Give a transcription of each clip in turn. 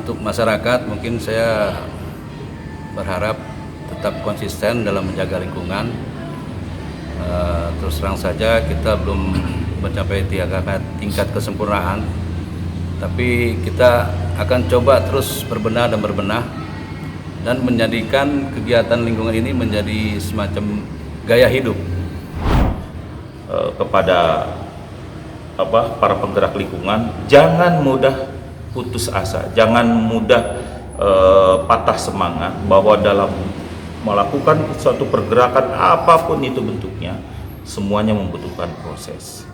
Untuk masyarakat mungkin saya berharap tetap konsisten dalam menjaga lingkungan. Terus terang saja kita belum mencapai tingkat kesempurnaan, tapi kita akan coba terus berbenah dan menjadikan kegiatan lingkungan ini menjadi semacam gaya hidup. Kepada para penggerak lingkungan, jangan mudah putus asa, jangan mudah patah semangat bahwa dalam melakukan suatu pergerakan apapun itu bentuknya, semuanya membutuhkan proses.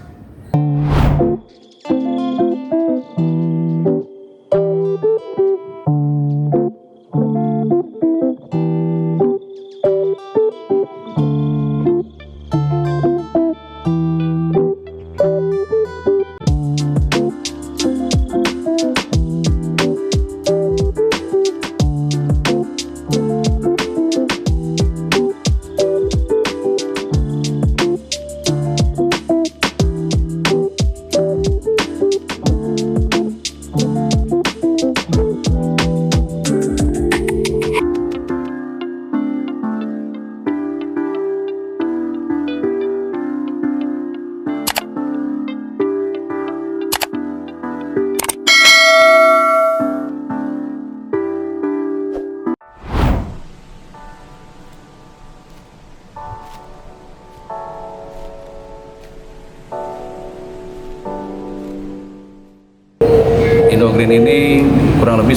Indogreen ini kurang lebih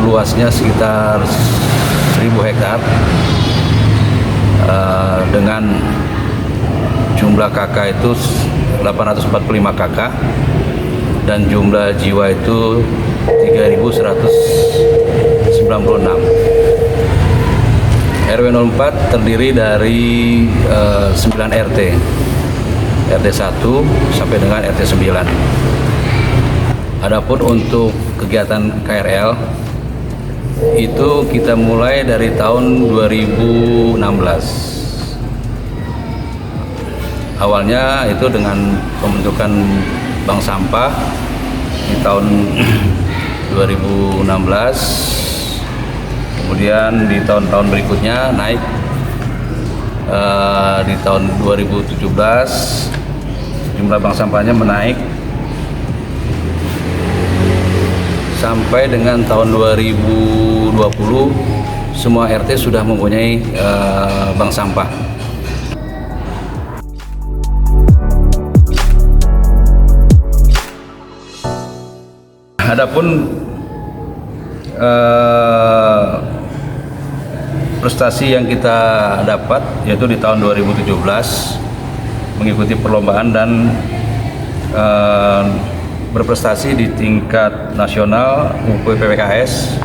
luasnya sekitar 1000 hektar dengan jumlah kakak itu 845 kakak dan jumlah jiwa itu 3196. RW 04 terdiri dari 9 RT 1 sampai dengan RT 9. Adapun untuk kegiatan KRL itu kita mulai dari tahun 2016. Awalnya itu dengan pembentukan bank sampah di tahun 2016. Kemudian di tahun-tahun berikutnya naik di tahun 2017 jumlah bank sampahnya menaik sampai dengan tahun 2020 semua RT sudah mempunyai bank sampah. Adapun prestasi yang kita dapat yaitu di tahun 2017 mengikuti perlombaan dan berprestasi di tingkat nasional UPPKS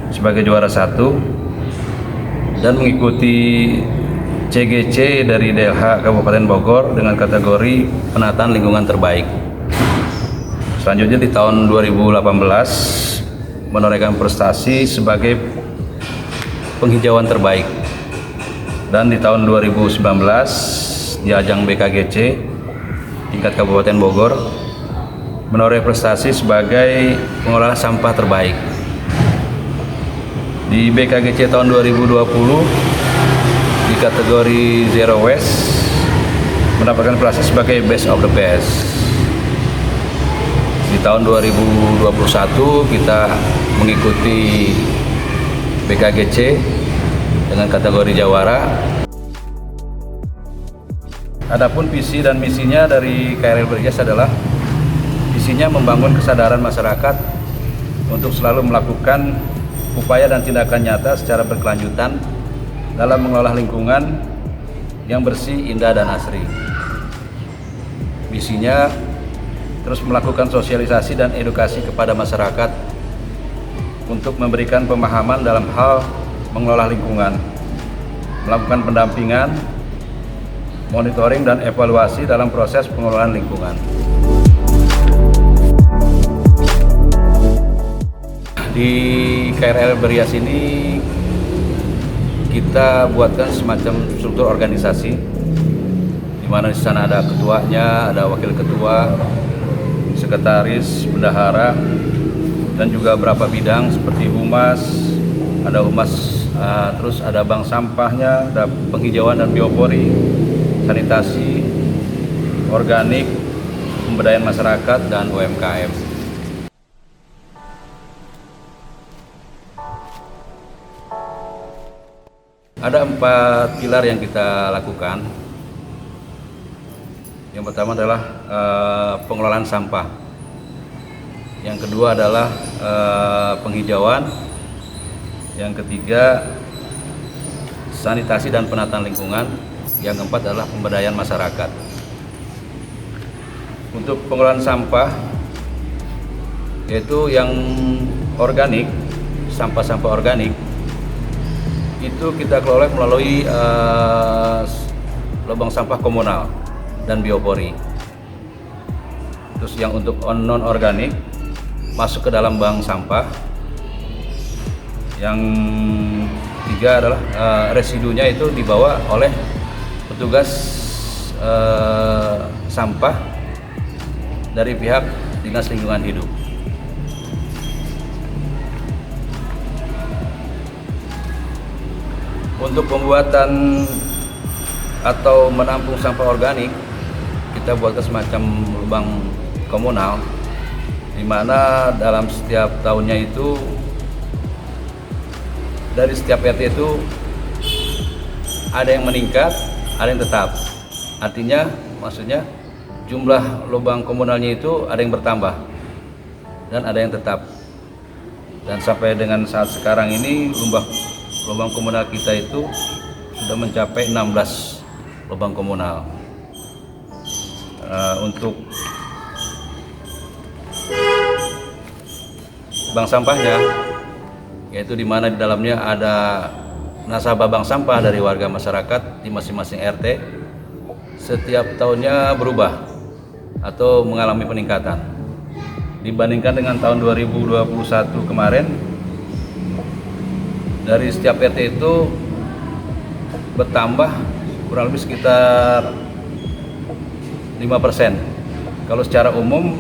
sebagai juara 1 dan mengikuti CGC dari DLH Kabupaten Bogor dengan kategori penataan lingkungan terbaik. Selanjutnya di tahun 2018 menorehkan prestasi sebagai penghijauan terbaik dan di tahun 2019 di ajang BKGC tingkat Kabupaten Bogor menoreh prestasi sebagai pengelola sampah terbaik. Di BKGC tahun 2020 di kategori Zero Waste mendapatkan prestasi sebagai Best of the Best. Di tahun 2021 kita mengikuti BKGC dengan kategori Jawara. Adapun visi dan misinya dari KRL Berhias adalah visinya membangun kesadaran masyarakat untuk selalu melakukan upaya dan tindakan nyata secara berkelanjutan dalam mengelola lingkungan yang bersih, indah, dan asri. Misinya terus melakukan sosialisasi dan edukasi kepada masyarakat untuk memberikan pemahaman dalam hal mengelola lingkungan, melakukan pendampingan, monitoring, dan evaluasi dalam proses pengelolaan lingkungan. Di KRL Berhias ini kita buatkan semacam struktur organisasi, di mana di sana ada ketuanya, ada wakil ketua, sekretaris, bendahara, dan juga beberapa bidang seperti humas, ada humas, terus ada bank sampahnya, ada penghijauan dan biopori, sanitasi, organik, pemberdayaan masyarakat, dan UMKM. Ada 4 pilar yang kita lakukan. Yang pertama adalah pengelolaan sampah. Yang kedua adalah penghijauan. Yang ketiga sanitasi dan penataan lingkungan. Yang keempat adalah pemberdayaan masyarakat. Untuk pengelolaan sampah, yaitu yang organik, sampah-sampah organik, itu kita kelola melalui lubang sampah komunal dan biopori. Terus yang untuk non organik masuk ke dalam bank sampah. Yang tiga adalah residunya itu dibawa oleh petugas sampah dari pihak Dinas Lingkungan Hidup. Untuk pembuatan atau menampung sampah organik, kita buatkan semacam lubang komunal, di mana dalam setiap tahunnya itu dari setiap RT itu ada yang meningkat, ada yang tetap. Artinya, maksudnya jumlah lubang komunalnya itu ada yang bertambah dan ada yang tetap. Dan sampai dengan saat sekarang ini lubang komunal kita itu sudah mencapai 16 lubang komunal. Untuk bank sampahnya, yaitu di mana di dalamnya ada nasabah bank sampah dari warga masyarakat di masing-masing RT, setiap tahunnya berubah atau mengalami peningkatan. Dibandingkan dengan tahun 2021 kemarin, dari setiap RT itu bertambah kurang lebih sekitar 5%. Kalau secara umum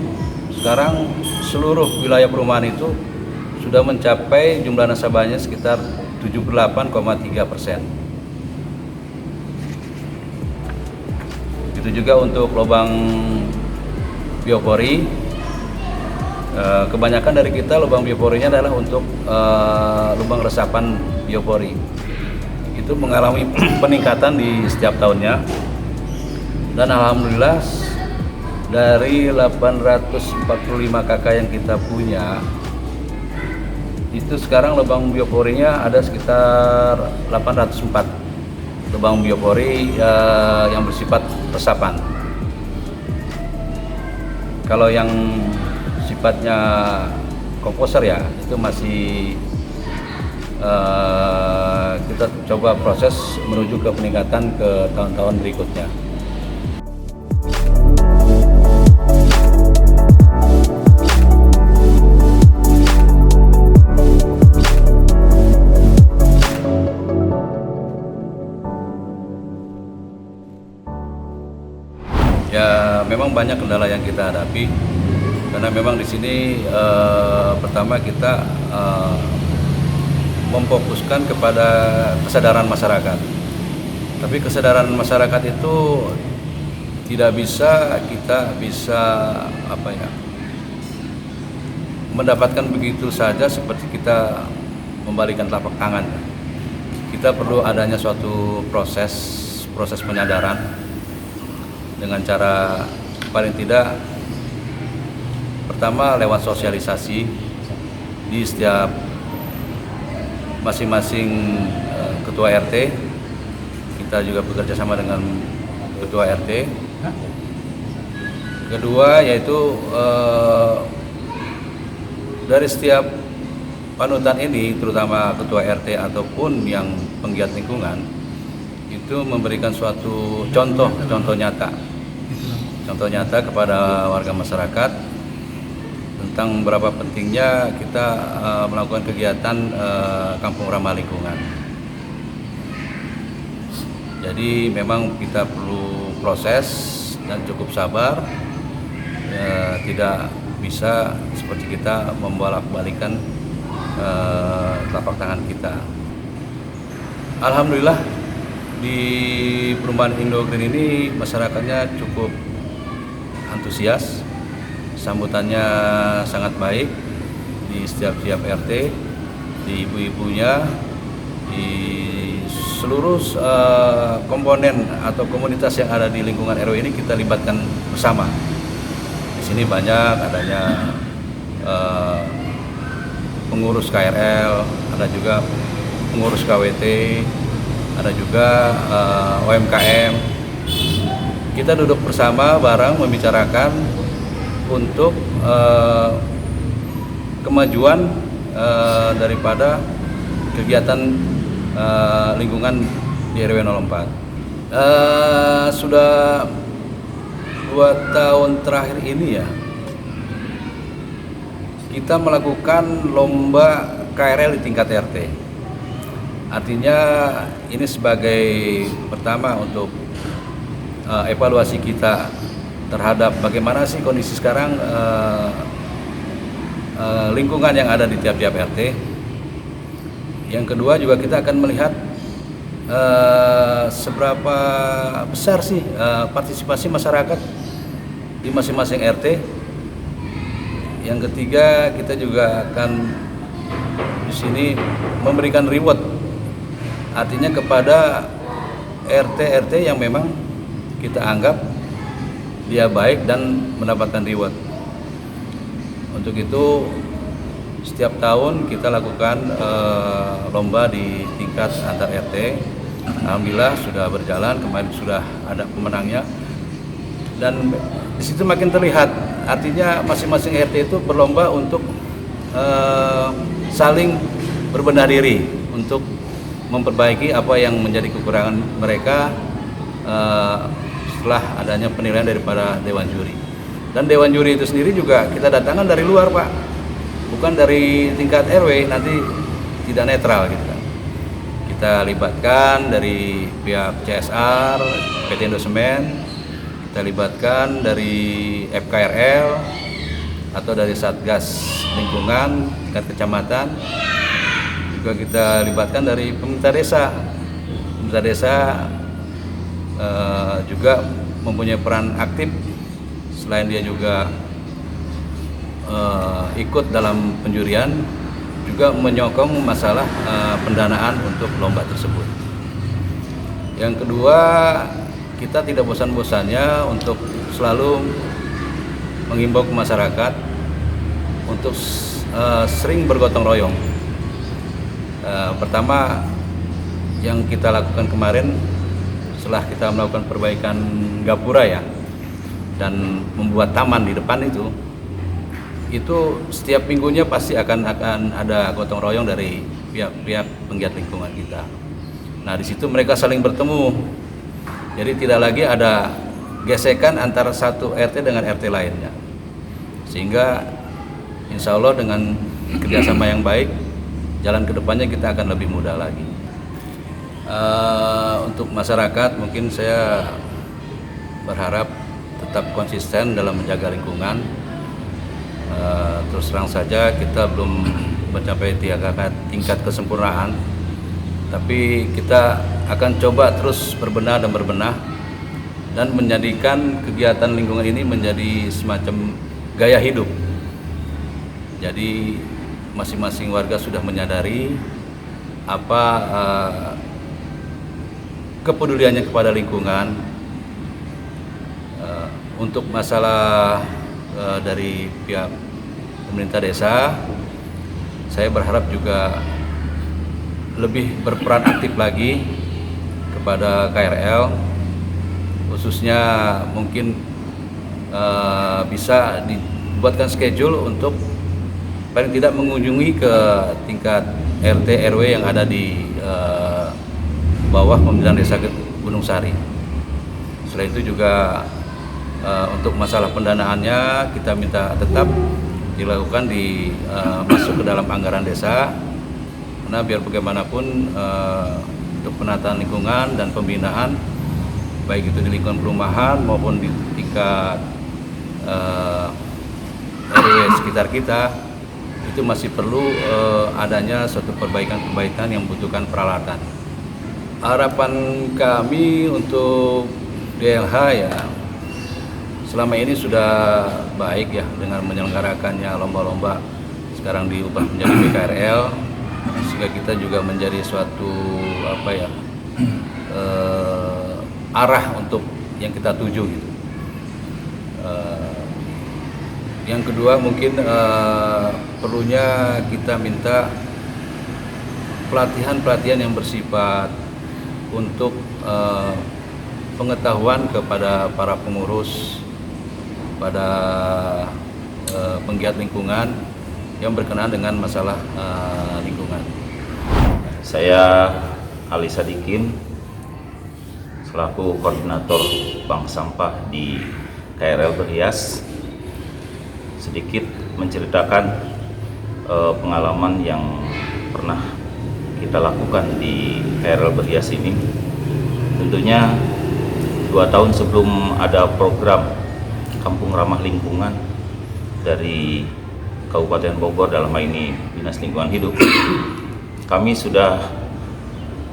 sekarang seluruh wilayah perumahan itu sudah mencapai jumlah nasabahnya sekitar 78,3%. Itu juga untuk lubang biopori. Kebanyakan dari kita lubang bioporinya adalah untuk lubang resapan biopori. Itu mengalami peningkatan di setiap tahunnya. Dan alhamdulillah dari 845 KK yang kita punya, itu sekarang lubang bioporinya ada sekitar 804 lubang biopori yang bersifat resapan. Kalau yang sifatnya komposer ya itu masih kita coba proses menuju ke peningkatan ke tahun-tahun berikutnya. Ya memang banyak kendala yang kita hadapi. Karena memang di sini pertama kita memfokuskan kepada kesadaran masyarakat. Tapi kesadaran masyarakat itu tidak bisa kita mendapatkan begitu saja seperti kita membalikan telapak tangan. Kita perlu adanya suatu proses penyadaran dengan cara paling tidak pertama lewat sosialisasi di setiap masing-masing ketua RT. Kita juga bekerja sama dengan ketua RT. Kedua yaitu dari setiap panutan ini, terutama ketua RT ataupun yang penggiat lingkungan, itu memberikan suatu contoh nyata kepada warga masyarakat tentang berapa pentingnya kita melakukan kegiatan kampung ramah lingkungan. Jadi memang kita perlu proses dan cukup sabar, tidak bisa seperti kita membolak-balikan telapak tangan kita. Alhamdulillah di perumahan Indo Green ini masyarakatnya cukup antusias, sambutannya sangat baik di setiap RT, di ibu-ibunya, di seluruh komponen atau komunitas yang ada di lingkungan RW ini kita libatkan bersama. Di sini banyak adanya pengurus KRL, ada juga pengurus KWT, ada juga UMKM. Kita duduk bersama bareng membicarakan untuk kemajuan daripada kegiatan lingkungan di RW 04. Sudah 2 tahun terakhir ini ya, kita melakukan lomba KRL di tingkat RT. Artinya ini sebagai pertama untuk evaluasi kita terhadap bagaimana sih kondisi sekarang lingkungan yang ada di tiap-tiap RT. Yang kedua juga kita akan melihat seberapa besar sih partisipasi masyarakat di masing-masing RT. Yang ketiga kita juga akan di sini memberikan reward, artinya kepada RT yang memang kita anggap dia baik dan mendapatkan reward. Untuk itu setiap tahun kita lakukan lomba di tingkat antar RT. Alhamdulillah sudah berjalan, kemarin sudah ada pemenangnya, dan di situ makin terlihat, artinya masing-masing RT itu berlomba untuk saling berbenah diri untuk memperbaiki apa yang menjadi kekurangan mereka setelah adanya penilaian daripada Dewan Juri. Dan Dewan Juri itu sendiri juga kita datangkan dari luar, Pak, bukan dari tingkat RW, nanti tidak netral gitu kan. Kita libatkan dari pihak CSR, PT Indosemen, kita libatkan dari FKRL atau dari Satgas Lingkungan tingkat kecamatan, juga kita libatkan dari pemerintah desa. Pemerintah desa juga mempunyai peran aktif, selain dia juga ikut dalam penjurian, juga menyokong masalah pendanaan untuk lomba tersebut. Yang kedua, kita tidak bosan-bosannya untuk selalu mengimbau ke masyarakat untuk sering bergotong royong. Pertama yang kita lakukan kemarin setelah kita melakukan perbaikan gapura ya, dan membuat taman di depan itu setiap minggunya pasti akan ada gotong royong dari pihak penggiat lingkungan kita. Nah, di situ mereka saling bertemu. Jadi tidak lagi ada gesekan antara satu RT dengan RT lainnya. Sehingga insya Allah dengan kerjasama yang baik, jalan ke depannya kita akan lebih mudah lagi. Untuk masyarakat mungkin saya berharap tetap konsisten dalam menjaga lingkungan. Terus terang saja kita belum mencapai tingkat kesempurnaan, tapi kita akan coba terus berbenah dan menjadikan kegiatan lingkungan ini menjadi semacam gaya hidup. Jadi masing-masing warga sudah menyadari apa kepeduliannya kepada lingkungan. Untuk masalah dari pihak pemerintah desa, saya berharap juga lebih berperan aktif lagi kepada KRL, khususnya mungkin bisa dibuatkan schedule untuk paling tidak mengunjungi ke tingkat RT RW yang ada di bawah pemerintahan desa Gunung Sari. Selain itu juga untuk masalah pendanaannya kita minta tetap dilakukan masuk ke dalam anggaran desa, karena biar bagaimanapun untuk penataan lingkungan dan pembinaan baik itu di lingkungan perumahan maupun di tingkat RW sekitar kita itu masih perlu adanya suatu perbaikan-perbaikan yang membutuhkan peralatan. Harapan kami untuk DLH ya selama ini sudah baik ya dengan menyelenggarakannya lomba-lomba sekarang diubah menjadi BKRL sehingga kita juga menjadi suatu arah untuk yang kita tuju gitu. Yang kedua mungkin perlunya kita minta pelatihan yang bersifat untuk pengetahuan kepada para pengurus, pada penggiat lingkungan yang berkenaan dengan masalah lingkungan. Saya Ali Sadikin selaku koordinator Bank Sampah di KRL Berhias sedikit menceritakan pengalaman yang pernah kita lakukan di KRL Berhias ini. Tentunya 2 tahun sebelum ada program Kampung Ramah Lingkungan dari Kabupaten Bogor, dalam hal ini Dinas Lingkungan Hidup, kami sudah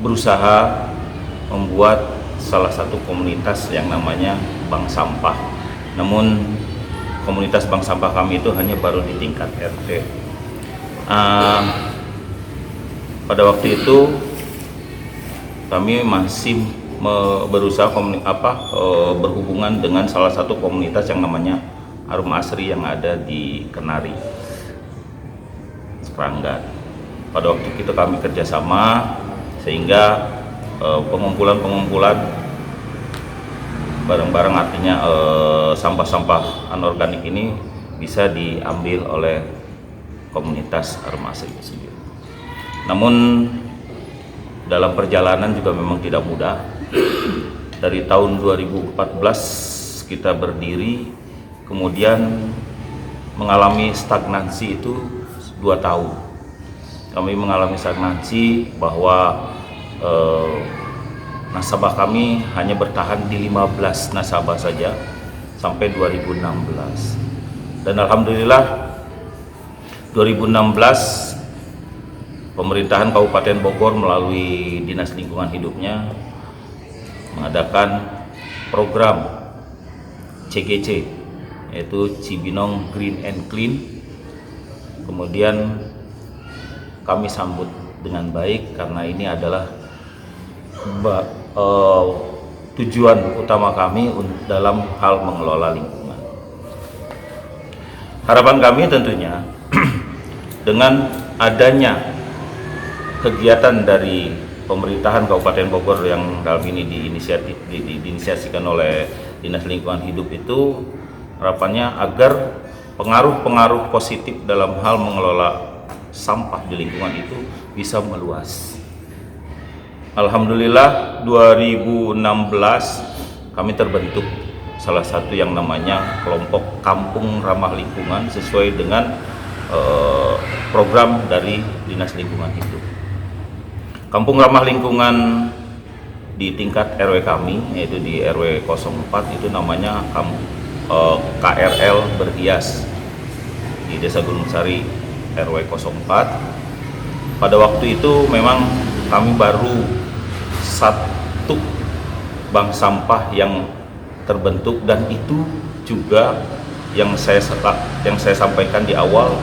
berusaha membuat salah satu komunitas yang namanya Bank Sampah. Namun komunitas Bank Sampah kami itu hanya baru di tingkat RT. Pada waktu itu kami masih berusaha berhubungan dengan salah satu komunitas yang namanya Arum Asri yang ada di Kenari, Serangga. Pada waktu itu kami kerjasama sehingga pengumpulan barang-barang, artinya sampah-sampah anorganik ini bisa diambil oleh komunitas Arum Asri tersebut. Namun dalam perjalanan juga memang tidak mudah. Dari tahun 2014 kita berdiri, kemudian mengalami stagnansi itu 2 tahun. Kami mengalami stagnansi bahwa nasabah kami hanya bertahan di 15 nasabah saja sampai 2016. Dan alhamdulillah 2016 pemerintahan Kabupaten Bogor melalui Dinas Lingkungan Hidupnya mengadakan program CGC, yaitu Cibinong Green and Clean. Kemudian kami sambut dengan baik karena ini adalah tujuan utama kami dalam hal mengelola lingkungan. Harapan kami tentunya dengan adanya kegiatan dari pemerintahan Kabupaten Bogor yang dalam ini diinisiasikan oleh Dinas Lingkungan Hidup itu, harapannya agar pengaruh-pengaruh positif dalam hal mengelola sampah di lingkungan itu bisa meluas. Alhamdulillah 2016 kami terbentuk salah satu yang namanya kelompok Kampung Ramah Lingkungan sesuai dengan program dari Dinas Lingkungan Hidup. Kampung Ramah Lingkungan di tingkat RW kami, yaitu di RW 04, itu namanya KRL Berhias di Desa Gunung Sari RW 04. Pada waktu itu memang kami baru satu bank sampah yang terbentuk, dan itu juga yang saya sampaikan di awal,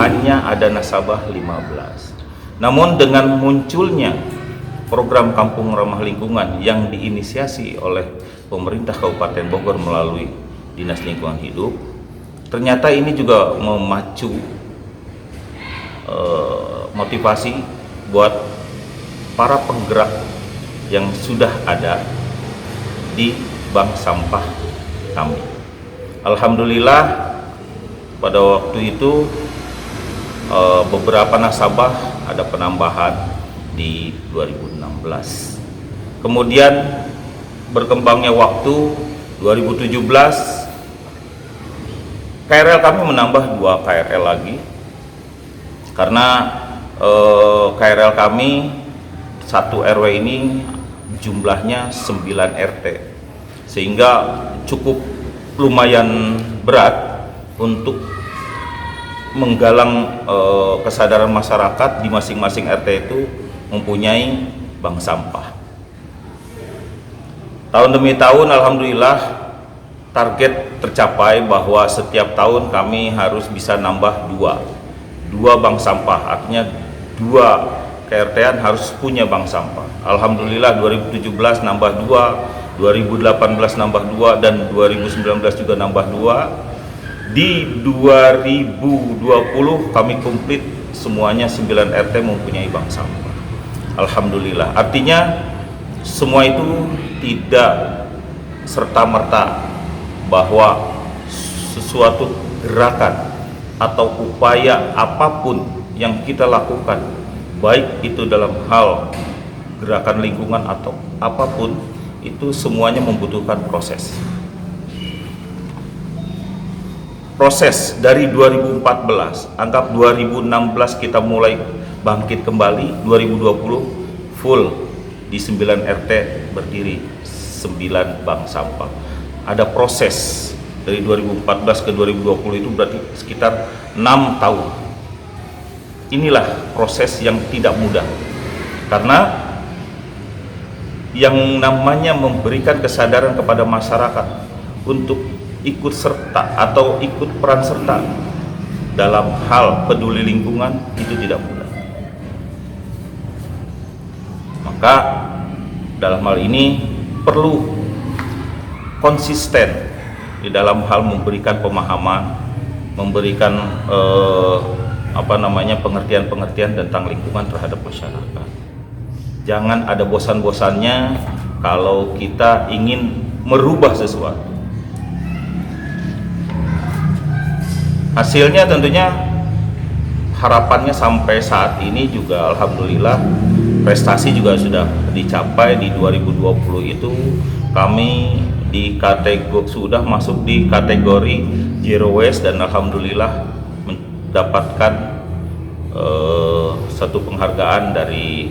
hanya ada nasabah 15. Namun dengan munculnya program Kampung Ramah Lingkungan yang diinisiasi oleh pemerintah Kabupaten Bogor melalui Dinas Lingkungan Hidup, ternyata ini juga memacu motivasi buat para penggerak yang sudah ada di bank sampah kami. Alhamdulillah pada waktu itu beberapa nasabah ada penambahan di 2016. Kemudian berkembangnya waktu 2017 KRL kami menambah 2 KRL lagi karena KRL kami satu RW ini jumlahnya 9 RT, sehingga cukup lumayan berat untuk menggalang kesadaran masyarakat di masing-masing RT itu mempunyai bank sampah. Tahun demi tahun alhamdulillah target tercapai bahwa setiap tahun kami harus bisa nambah dua bank sampah, artinya 2 KRT-an harus punya bank sampah. Alhamdulillah 2017 nambah 2, 2018 nambah 2, dan 2019 juga nambah 2. Di 2020 kami komplit semuanya 9 RT mempunyai bank sampah. Alhamdulillah. Artinya semua itu tidak serta-merta bahwa sesuatu gerakan atau upaya apapun yang kita lakukan, baik itu dalam hal gerakan lingkungan atau apapun, itu semuanya membutuhkan proses. Proses dari 2014, anggap 2016 kita mulai bangkit kembali, 2020 full di 9 RT berdiri 9 bank sampah. Ada proses dari 2014 ke 2020 itu berarti sekitar 6 tahun. Inilah proses yang tidak mudah, karena yang namanya memberikan kesadaran kepada masyarakat untuk ikut serta atau ikut peran serta dalam hal peduli lingkungan itu tidak mudah. Maka dalam hal ini perlu konsisten di dalam hal memberikan pemahaman, memberikan pengertian-pengertian tentang lingkungan terhadap masyarakat. Jangan ada bosan-bosannya kalau kita ingin merubah sesuatu. Hasilnya tentunya harapannya sampai saat ini juga alhamdulillah prestasi juga sudah dicapai. Di 2020 itu kami sudah masuk di kategori zero waste, dan alhamdulillah mendapatkan satu penghargaan dari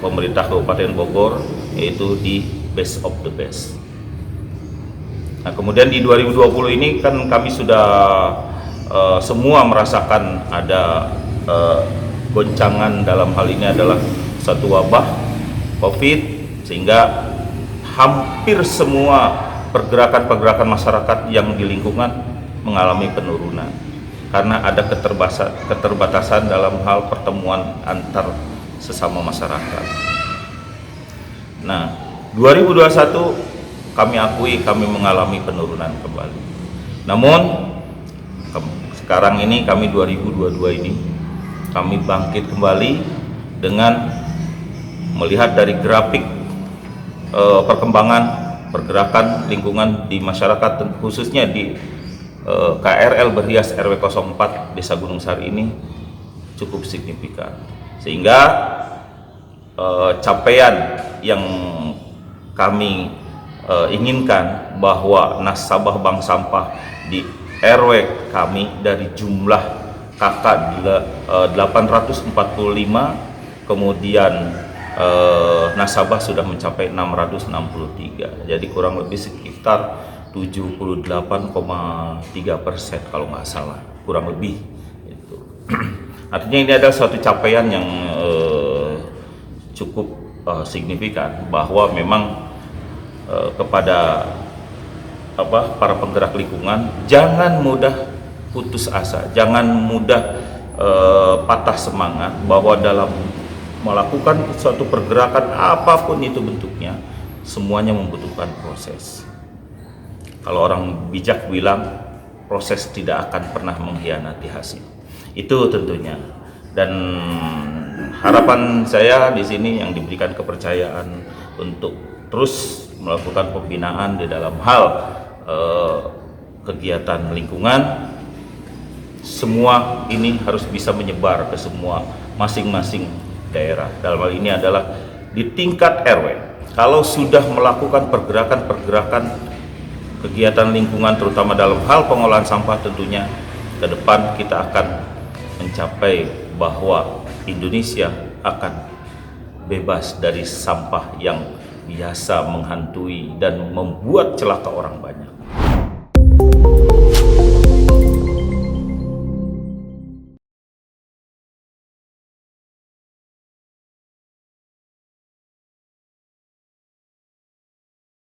pemerintah Kabupaten Bogor, yaitu di Best of the Best. Nah, kemudian di 2020 ini kan kami sudah semua merasakan ada goncangan, dalam hal ini adalah satu wabah COVID, sehingga hampir semua pergerakan masyarakat yang di lingkungan mengalami penurunan karena ada keterbatasan dalam hal pertemuan antar sesama masyarakat. Nah, 2021 kami akui kami mengalami penurunan kembali. Namun sekarang ini kami 2022 ini kami bangkit kembali dengan melihat dari grafik perkembangan pergerakan lingkungan di masyarakat, khususnya di KRL Berhias RW 04 Desa Gunung Sari ini cukup signifikan, sehingga capaian yang kami inginkan bahwa nasabah bank sampah di RW kami dari jumlah KK 845, kemudian nasabah sudah mencapai 663, jadi kurang lebih sekitar 78,3% kalau nggak salah, kurang lebih itu. Artinya ini adalah suatu capaian yang cukup signifikan, bahwa memang kepada para penggerak lingkungan jangan mudah putus asa, jangan mudah patah semangat, bahwa dalam melakukan suatu pergerakan apapun itu bentuknya, semuanya membutuhkan proses. Kalau orang bijak bilang, proses tidak akan pernah mengkhianati hasil. Itu tentunya. Dan harapan saya di sini yang diberikan kepercayaan untuk terus melakukan pembinaan di dalam hal kegiatan lingkungan, semua ini harus bisa menyebar ke semua masing-masing daerah. Dalam hal ini adalah di tingkat RW. Kalau sudah melakukan pergerakan kegiatan lingkungan, terutama dalam hal pengolahan sampah, tentunya ke depan kita akan mencapai bahwa Indonesia akan bebas dari sampah yang biasa menghantui dan membuat celaka orang banyak.